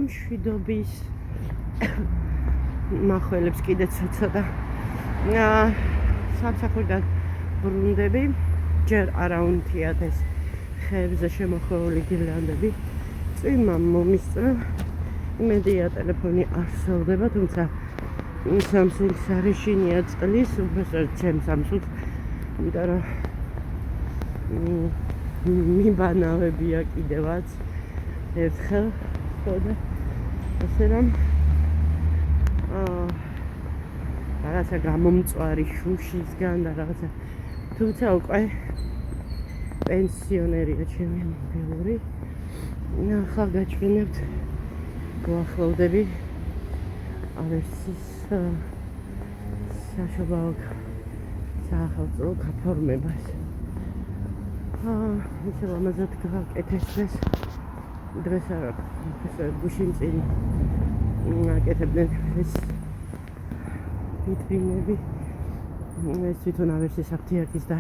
მშვიდობის მახველებს კიდე ცოტა სამსახურიდან ბრუნდები ჯერ არა უნდიათ ეს ხეებზე შემოხვეული გირლანდები წვიმამ მომისწრა იმედია ტელეფონი არ სოლდება თუმცა Samsung-ს არის შინია წყლის უბრალოდ ჩემ Samsung-ს იმიტომ რომ მიბანავებია კიდევაც ერთხელ ხოდა ასე რომ რაღაცა გამომწვარი შუშისგან და რაღაცა თუმცა უკვე პენსიონერია ჩემი მობილური ახლა გაჩვენებთ გვახლოვდები ალერსის საშობაო სახელმწიფო გაფორმებას ისე ლამაზად გავაკეთეს დღეს არა გუშინ წინ აკეთებდნენ ეს ვიტრინები ეს თვითონ ალერსის აფთიაქის და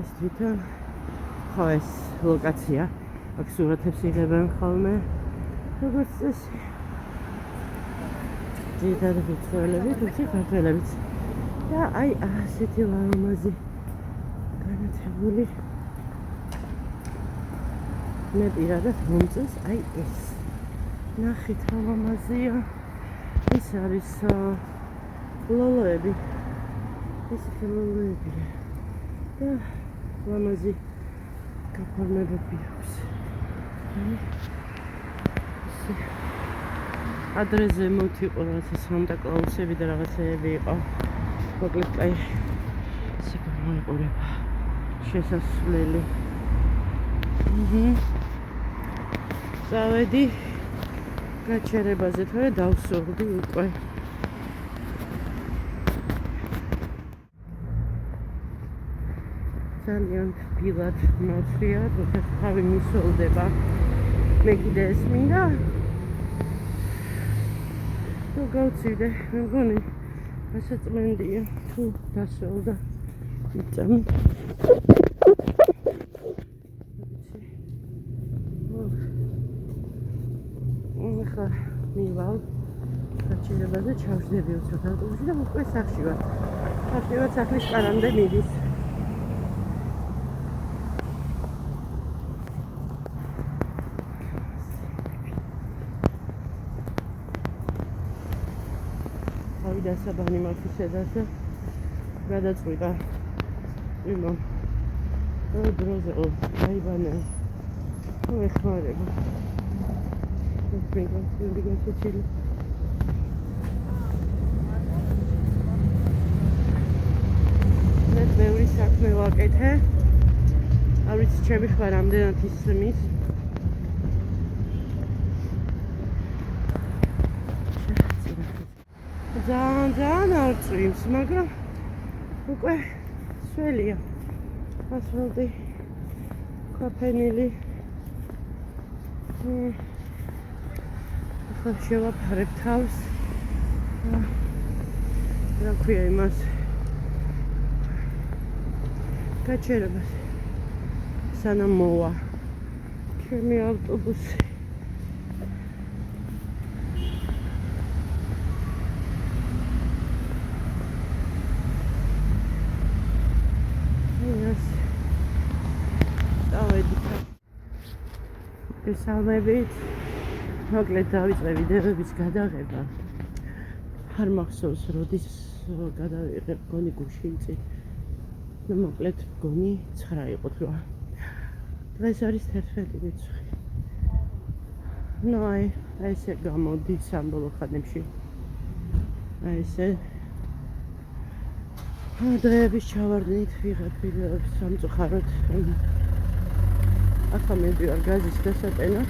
ეს თვითონ ხო ეს ლოკაცია აქ სურათებს იღებენ ხოლმე როგორც წესი ძირითადად უცხოელები თუმცა ქართველებიც და აი ასეთი ლამაზი განათებული მე პირადად მომწონს აი ეს ნახეთ რა ლამაზია ეს არის ლოლოები ესეთი ლოლოებია და ლამაზი გაფორმებები აქვს ადრეზე მოთ იყო რაღაცა სანტა კლაუსები და რაღაცეები იყო მოკლედ აი ესე გამოიყურება შესასვლელი წავედი გაჩერებაზე თორე დავსურდი უკვე ძალიან თბილად მოცია თუმცა თავი მისოლდება მე კიდე ეს მინდა თუ გავწივდე მე მგონი გასაწმენდია თუ დასოლდა იწამით ახლა მივალ გაჩერებაზე ჩავშდები უცებ ავტობუსში და უკვე სახლში ვარ ფაქტიურად სახლის პარამდე მიდის დასაბანი მაქვს შედასა გადაწყვიტა იმამ დროზე აიბანა ეხმარება მე ბევრი საქმე ვაკეთე არ ვიცი ჩემი ხარ რამდენად ისმის ძალიან არ წვიმს, მაგრამ უკვე სველია. ასფალტი ქაფენილი. ახლა შევაფარებ თავს. რა ქვია იმას? გაჩერებას. სანამ მოვა. ჩემი ავტობუსი. გესალმებით. მოკლედ დავიწყე ვიდეოების გადაღება. არ მახსოვს როდის გადავიღე გონი გუშინ წინ. და მოკლედ გონი 9 იყო 8. დღეს არის 11 რიცხვი. ნუ აი ესე გამოდი სამბოლო ხანებში. აი ესე დღეების ჩავარდნით ვიღებ ვიდეოებს სამწუხაროდ. ახლა მივდივარ გაზის დასატენად.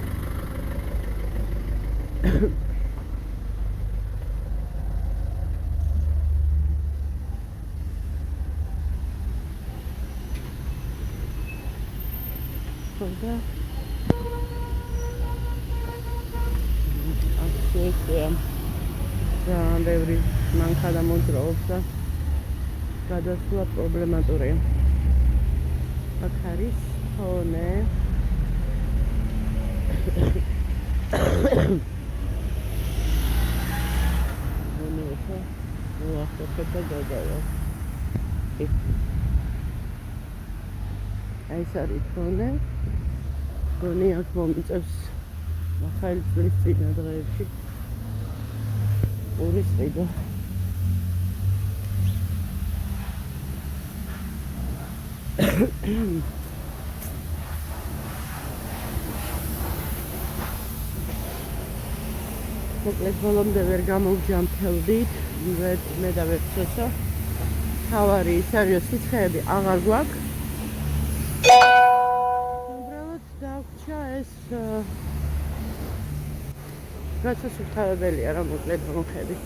ხოდა ასეა ძალიან ბევრი მანქანა მოძრაობს და გადასვლა პრობლემატურია. აქ არის ფონე და გადავა. აი ეს არის თონე. გონი აქ მომიწევს ახალი წლის წინა დღეებში. ორი წიდა. მოკლედ ბოლომდე ვერ გამოვჯამთელდით, მე და ვერ წესო. თავარი ის არის, სიცხეები აღარ გვაქვს. უბრალოდ დაგვრჩა ეს გასასუფთავებელია რა მოკლედ მომხედი.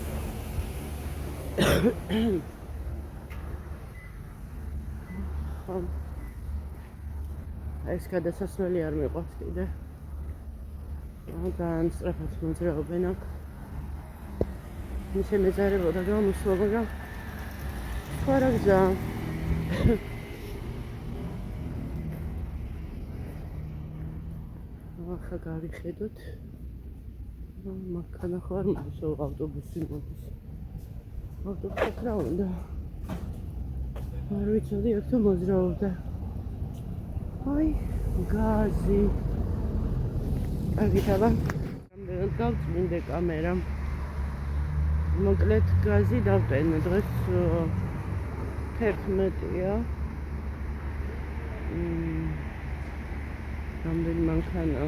ეს გადასასვლელი არ მიყვარს კიდე. ძალიან სწრაფად მოძრაობენ აქ. მის მეზარებოდა გამოსვლა, მაგრამ სხვა რა გზა. ახლა გავიხედოთ. მანქანა ხო არ მოდის, ავტობუსი მოდის. ავტობუსი რა უნდა? არ ვიცოდი, აქ თუ მოძრაობდა. აი, გაზი. აგიტავა. რამდენად გავწმინდე კამერა. მოკლედ გაზი დავტენე დღეს 11-ია. რამდენი მანქანა.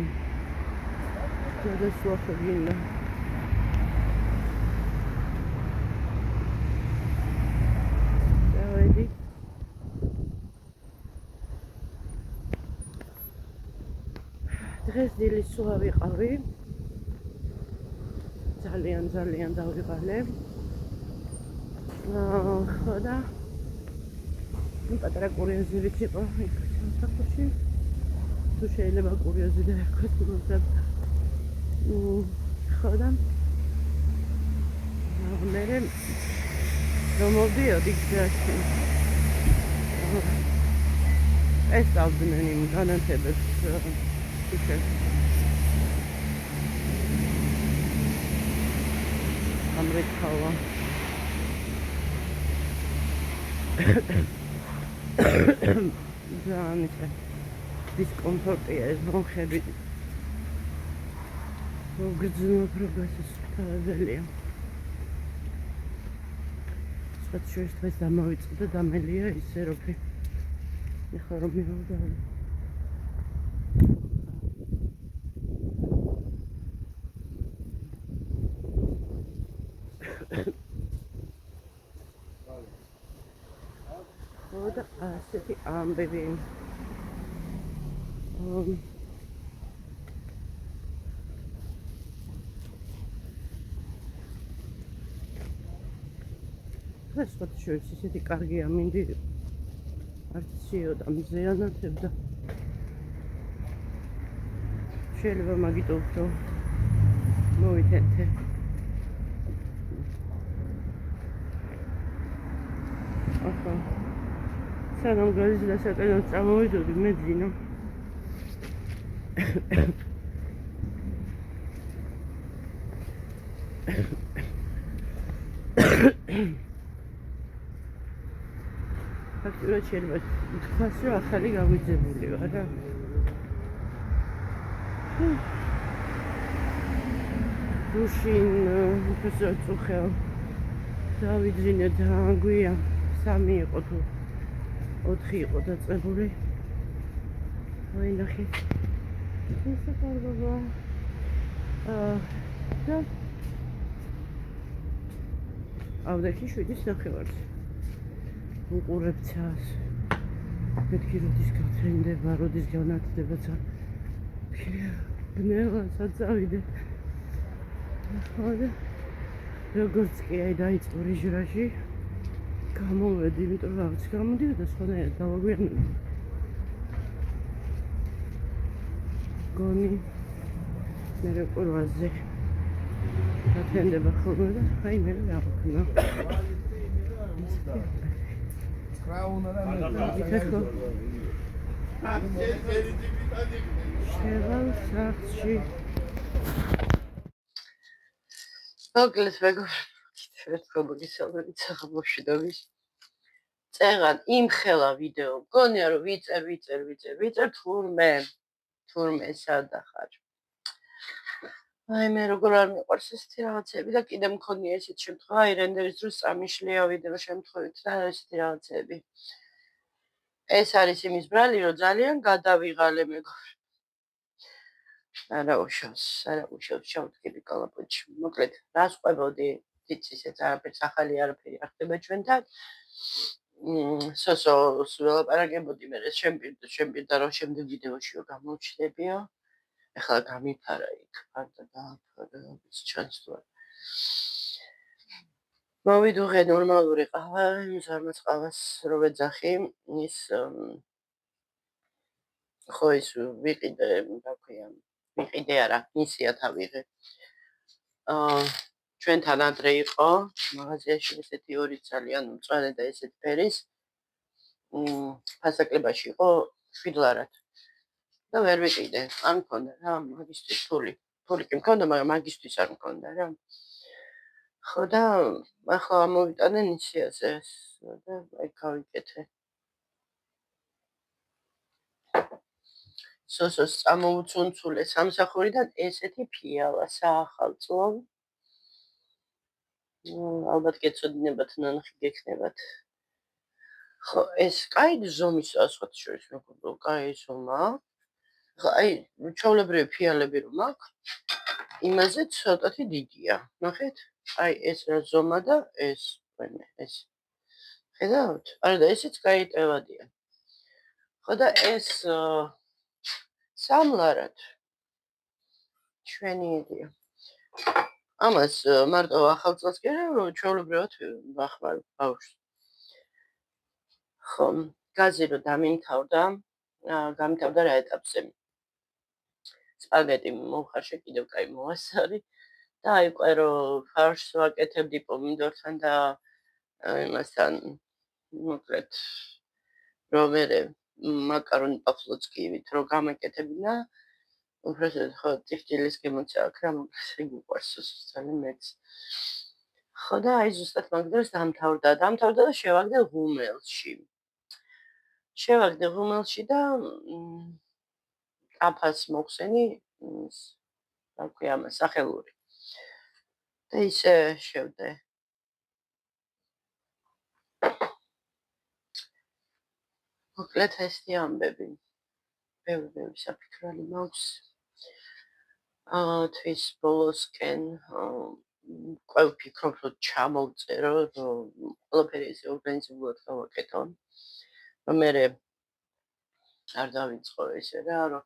გადასვლა ხებინა. დავედი. დღეს დილის სულ ვიყავი. ძალიან დავიღალე. ხო და პატარა კურიოზებით იყო იქ სამსახურში. თუ შეიძლება კურიოზი და ერქვათ მოძად. ხო და მერე რომ მოვდიოდი გზაში. ეს დავდნენ იმ განათებებს ისე. ამრექავა. ძალიან ისე დისკომფორტია ეს მომხები. გრძნობ რო გასასუფთავებელია. სხვათა შორის დღეს დამავიწყდა დამელია ისე როფი. ეხლა რომ მივიდა. და ასეთი ამბები. ეს სხვათა შორის ისეთი კარგი ამინდი არც შეოდა მზეანათებდა. შეიძლება მაგიტოვ რომ მოვიტენთე. ახლა სანამ გაზის დასაყენად წამოვიდოდი მეძინა. ფაქტობრივად შეიძლება თქვას რომ ახალი გავიძებული ვარ რა. დუშინ უბრალოდ წუხელ დავიძინე ძალიან გვიან 3 იყო თუ 4 იყო დაწყებული. აი ნახე. ეს კარგია. და ავდექი 7:09. უყურებ ცას. მეთქი როდის გათენდება, როდის განათდება ცა. ბნელა საწავიდე. ხოდა როგორც კი აი დაიწყო რიჟრაში. გამოვედი, იმიტომ რომ არც გამოდიოდა და სხვანაირად დავაგვიანებდი. გონი მერე ყურვაზე გათენდება ხოლმე და აი მე გავხნა. შევალ სახში მოკლედ მეგობრებო, შეწყობილისადმი ცაღამოშვიდობის წერან იმხელა ვიდეო მგონია რომ ვიწერ თურმე სადა ხარ აი მე როგორ არ მიყვარს ესეთი რაღაცები და კიდე მქონია ესეთი შემთხვევა აი რენდერის დროს წამიშლია ვიდეო შემთხვევით და ესეთი რაღაცები ეს არის იმის ბრალი რომ ძალიან გადავიღალე მეგობრებო არა უშავს შევდგები კალაპოჩში მოკლედ რას ყვებოდი თითის ეს არაფერს ახალი არაფერი არ ხდება ჩვენთან სოსოს ველაპარაკებოდი მე შემპირდა რომ შემდეგ ვიდეოშიო გამოვჩნდებიო ეხლა გამიფარა იქ ფარდა დააფარა ჩანს თუ მოვიდუღე ნორმალური ყავა იმის ყავას რო ვეძახი ის ხო ის ვიყიდე რა ქვია ვიყიდე არა მისია თავიღე ჩვენთან ადრე იყო მაღაზიაში ესეთი ორი ძალიან მწვანე და ესეთი ფერის ფასაკლებაში იყო შვიდლარად და ვერ ვიყიდე არ მქონდა რა მაგისტრის ფული კი მქონდა მაგრამ მაგისტრის არ მქონდა რა ხო და ახლა მოვიტანე ნისიაზე და აი გავიკეთე სოსოს წამოუცუნცულე სამსახურიდან ესეთი ფიალა საახალწლო ალბათ გეცოდინებათ ნანახი გექნებათ ხო ეს კაი ზომის ასხოთ შორის მეგობრებო კაი ზომა აი ჩვეულებრივი ფიალები რომ აქვს იმაზე ცოტათი დიდია ნახეთ აი ეს რა ზომა და ეს ეს ხედავთ არა და ესეც კაი ტევადია ხო და ეს სამლარად ჩვენი იდეა ამას მარტო ახალწლს კი არა ჩვეულებრივად ვახმარ ბავშვს ხო გაზი რომ გამთავდა რა ეტაპზე სპაგეტი მოხარშე კიდევ კაი მოასარი და აი ყვერო ფარშს ვაკეთებდი პომიდორთან და იმასთან მოკლედ რომ მე მაკარონი პაფლოცკივით რომ გამეკეთებინა უბრალოდ ხო ტიფტილის გემოცა აქვს რა მოკლედ გუყვარს ძალიან მეც ხო და აი ზუსტად მაგ დროს დამთავრდა და შევაგდე ღუმელში და აფას მოხსენი რა ქვია ამას სახელური და ისე შევდე მოკლედ ესეთი ამბები ბევრი საფიქრალი მაქვს თვის ბოლოსკენ ვფიქრობ რომ ჩამოვწერო რომ ყველაფერი ისე ორგანიზებულად გავაკეთო რომ მე არ დავიწყო ესე რა რომ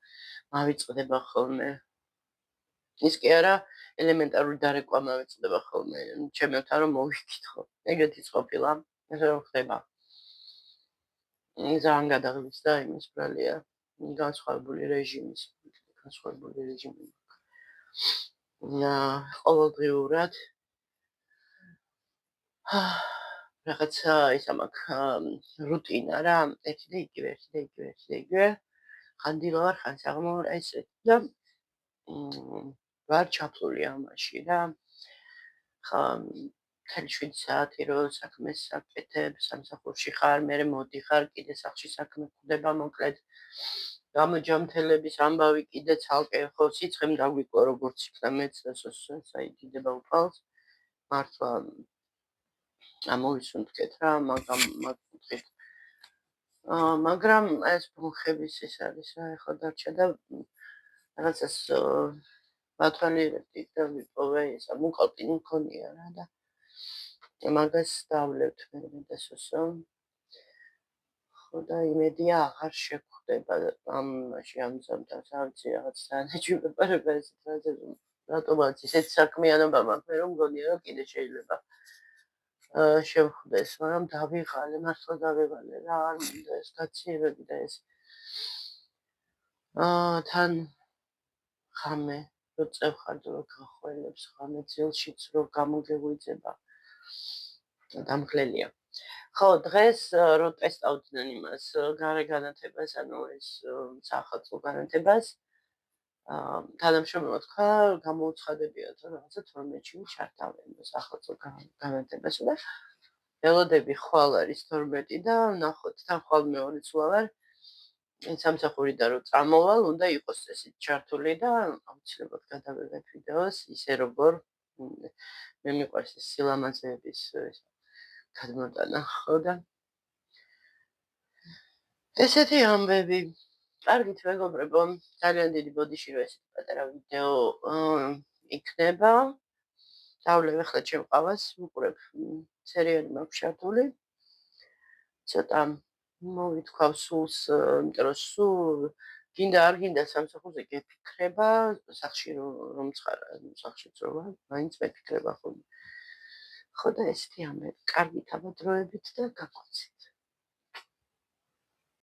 მავიწყდება ხოლმე ის კი არა ელემენტარული დარეკვა მავიწყდება ხოლმე ჩემთან რომ მოვიკითხო ეგრეთიც ყოფილა ეს რომ ხდება ძალიან გადაღლის და იმის ბრალია განსხვავებული რეჟიმის ყოველდღიურად რაღაცა ის ამაქვს რუტინა რა ერთი და იგივე ხანდილოვარ ხან საღამოვარ ესე და ვარ ჩაფლული ამაში რა ხა 7 საათი რომ საქმეს აკეთებ სამსახურში ხარ მე მოდიხარ კიდე სახლში საქმე ხდება მოკლედ გამოჯამთელების ამბავი კიდე ცალკე ხო სიცხემ დაგვიყვა როგორც იქნა მეც და სოსაი დიდება უფალს მართლა ამოვისუნთქეთ რა მაგრამ ეს ბუნხების ის არის რა ეხლა დარჩა და რაღაცას ვათვალიერებდი და ვიპოვე ისა მუყალტი მქონია რა და მაგას დავლებთ მე და სოსო ხო და იმედია აღარ შეგვხდება ამაში ამზადებას არ ვიცი რაღაც თანაჯვებება ესეთ რატომაც ისეთ საქმიანობა მაქვს მე რომ მგონია რომ კიდე შეიძლება შევხვდეს მაგრამ დავიღალე მართლა დავიღალე რა არ მინდა ეს გაციებები და ეს თან ხამე რო წევხარ რო გახველებს ხამე ძილშიც რო გამოგეღვიძება დამხლელია ხო დღეს რო ტესტავდნენ იმას გარე განათებას ანუ ეს საახალწლო განათებას თანამშრომელმა თქვა, გამოუცხადებიათ, რომ რაღაცა 12-ში ჩართავენ სახელმწიფო განათებას და ველოდები ხვალ არის 12 და ნახოთ, თან ხვალ მეორე წლა ვარ. სამსახურიდან რომ წამოვალ, უნდა იყოს წესით ჩართული და აუცილებლად გადავიღებ ვიდეოს, ისე როგორ მე მიყვარს ეს სილამაზეების გადმოტანა, ხო და ესეთი ამბები. კარგით, მეგობრებო, ძალიან დიდი ბოდიში რომ ესეთი პატარა ვიდეო იქნება. დავლევ ახლა ჩემ ყავას, ვუყურებ სერიალი მაქვს ჩართული. ცოტა მოვითქვავ სულს, იმიტომ რომ სულ გინდა არ გინდა სამსახურზე გეფიქრება, სახში რომ ცხარა, სახშიც რომ ვარ, მაინც მეფიქრება ხოლმე. ხო და ესეთი ამბები. კარგით აბა დროებით და გაგვაცე.